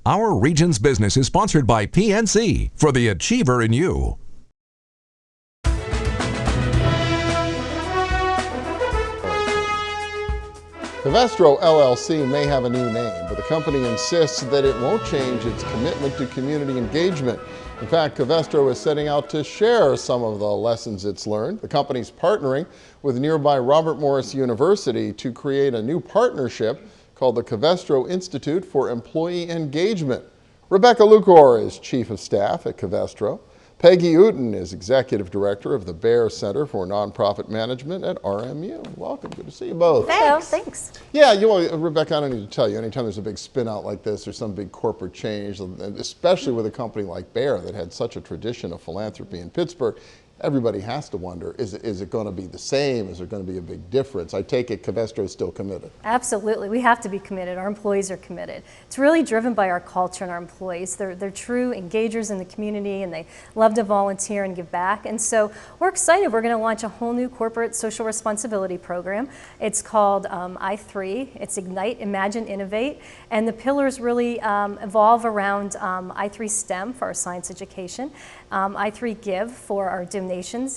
Our region's business is sponsored by PNC for the Achiever in You. Covestro LLC may have a new name, but the company insists that it won't change its commitment to community engagement. In fact, Covestro is setting out to share some of the lessons it's learned. The company's partnering with nearby Robert Morris University to create a new partnership called the Covestro Institute for Employee Engagement. Rebecca Lucor is Chief of Staff at Covestro. Peggy Uten is Executive Director of the Baer Center for Nonprofit Management at RMU. Welcome, good to see you both. Thanks. Thanks. Yeah, Rebecca, I don't need to tell you, anytime there's a big spin out like this or some big corporate change, and especially with a company like Baer that had such a tradition of philanthropy in Pittsburgh, everybody has to wonder, is it going to be the same? Is there going to be a big difference? I take it Covestro is still committed. Absolutely. We have to be committed. Our employees are committed. It's really driven by our culture and our employees. They're true engagers in the community, and they love to volunteer and give back. And so we're excited. We're going to launch a whole new corporate social responsibility program. It's called I3. It's Ignite, Imagine, Innovate. And the pillars really evolve around I3 STEM for our science education, I3 Give for our donations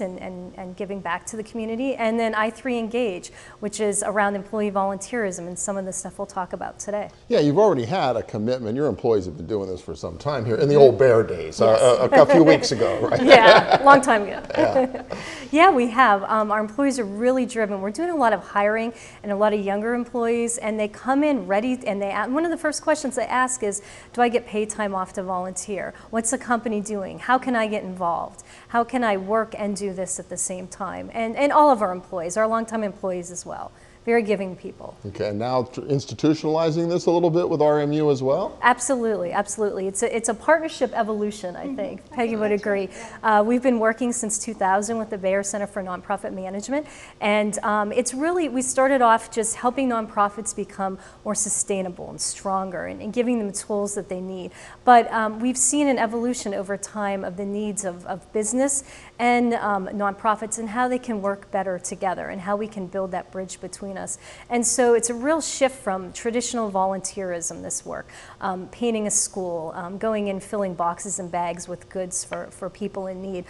and giving back to the community, and then I3 Engage, which is around employee volunteerism and some of the stuff we'll talk about today. Yeah, you've already had a commitment. Your employees have been doing this for some time here, in the old Baer days, yes. A few weeks ago, right? Yeah, long time ago. Yeah, yeah, we have. Our employees are really driven. We're doing a lot of hiring and a lot of younger employees, and they come in ready, and one of the first questions they ask is, do I get paid time off to volunteer? What's the company doing? How can I get involved? How can I work and do this at the same time? And all of our employees, our longtime employees as well. Very giving people. Okay, and now institutionalizing this a little bit with RMU as well? Absolutely, absolutely. It's a partnership evolution, I think. Peggy would agree. We've been working since 2000 with the Baer Center for Nonprofit Management, and it's really, we started off just helping nonprofits become more sustainable and stronger and giving them the tools that they need. But we've seen an evolution over time of the needs of business and nonprofits and how they can work better together and how we can build that bridge between us. And so it's a real shift from traditional volunteerism, this work, painting a school, going in filling boxes and bags with goods for people in need.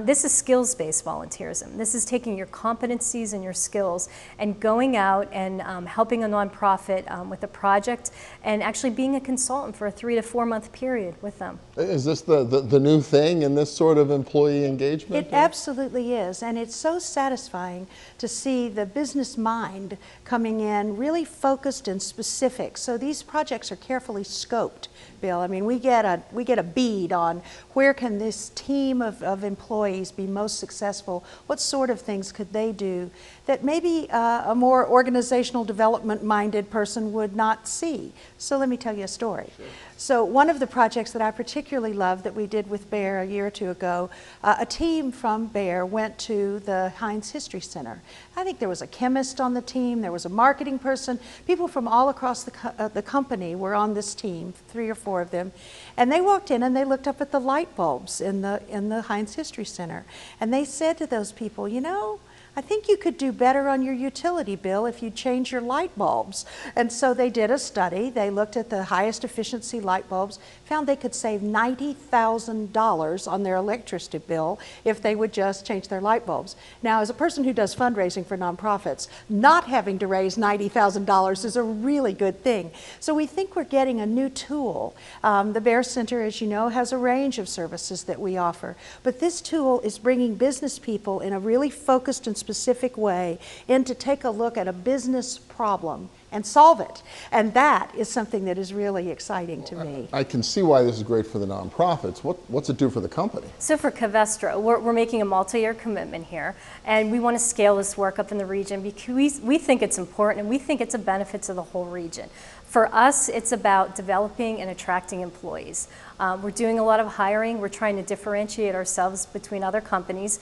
This is skills-based volunteerism. This is taking your competencies and your skills and going out and helping a nonprofit with a project and actually being a consultant for a 3 to 4 month period with them. Is this the new thing in this sort of employee engagement? It absolutely is, and it's so satisfying to see the business mind coming in really focused and specific. So these projects are carefully scoped, Bill. I mean, we get a bead on where can this team of employees be most successful, what sort of things could they do that maybe a more organizational development minded person would not see. So let me tell you a story. Sure. So one of the projects that I particularly love that we did with Baer a year or two ago, a team from Baer went to the Heinz History Center. I think there was a chemist on the team, there was a marketing person, people from all across the company were on this team, 3 or 4 of them, and they walked in and they looked up at the light bulbs in the Heinz History Center, and they said to those people, you know, I think you could do better on your utility bill if you change your light bulbs. And so they did a study. They looked at the highest efficiency light bulbs, found they could save $90,000 on their electricity bill if they would just change their light bulbs. Now, as a person who does fundraising for nonprofits, not having to raise $90,000 is a really good thing. So we think we're getting a new tool. The Baer Center, as you know, has a range of services that we offer. But this tool is bringing business people in a really focused and specific way in to take a look at a business problem and solve it. And that is something that is really exciting to me. I can see why this is great for the nonprofits. What's it do for the company? So for Covestro, we're making a multi-year commitment here, and we want to scale this work up in the region because we think it's important and we think it's a benefit to the whole region. For us, it's about developing and attracting employees. We're doing a lot of hiring. We're trying to differentiate ourselves between other companies.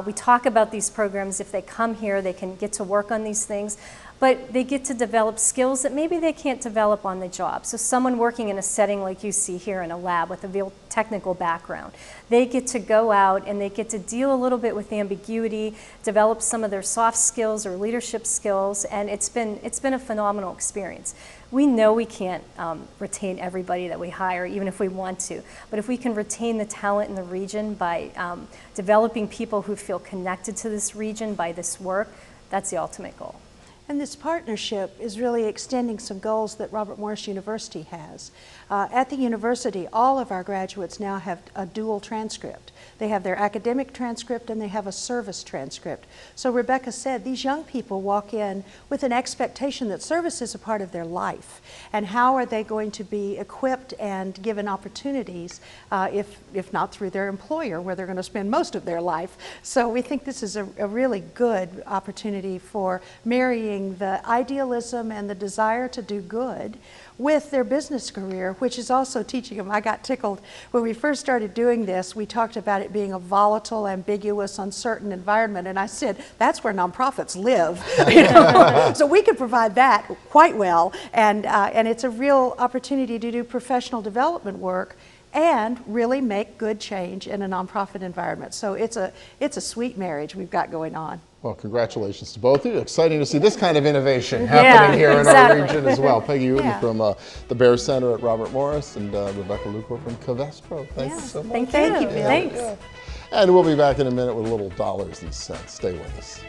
We talk about these programs. If they come here, they can get to work on these things, but they get to develop skills that maybe they can't develop on the job. So someone working in a setting like you see here in a lab with a real technical background, they get to go out and they get to deal a little bit with ambiguity, develop some of their soft skills or leadership skills, and it's been a phenomenal experience. we know we can't retain everybody that we hire, even if we want to. But if we can retain the talent in the region by developing people who feel connected to this region by this work, that's the ultimate goal. And this partnership is really extending some goals that Robert Morris University has. At the university, all of our graduates now have a dual transcript. They have their academic transcript and they have a service transcript. So Rebecca said these young people walk in with an expectation that service is a part of their life. And how are they going to be equipped and given opportunities if not through their employer, where they're going to spend most of their life. So we think this is a really good opportunity for marrying the idealism and the desire to do good with their business career, which is also teaching them. I got tickled when we first started doing this. We talked about it being a volatile, ambiguous, uncertain environment, and I said that's where nonprofits live. You know? So we could provide that quite well, and it's a real opportunity to do professional development work and really make good change in a nonprofit environment. So it's a sweet marriage we've got going on. Well, congratulations to both of you. Exciting to see this kind of innovation happening here in our region as well. Peggy Uten from the Bear Center at Robert Morris and Rebecca Lucor from Covestro. Thank you so much. Thank you, Bill. Thanks. And we'll be back in a minute with a little dollars and cents. Stay with us.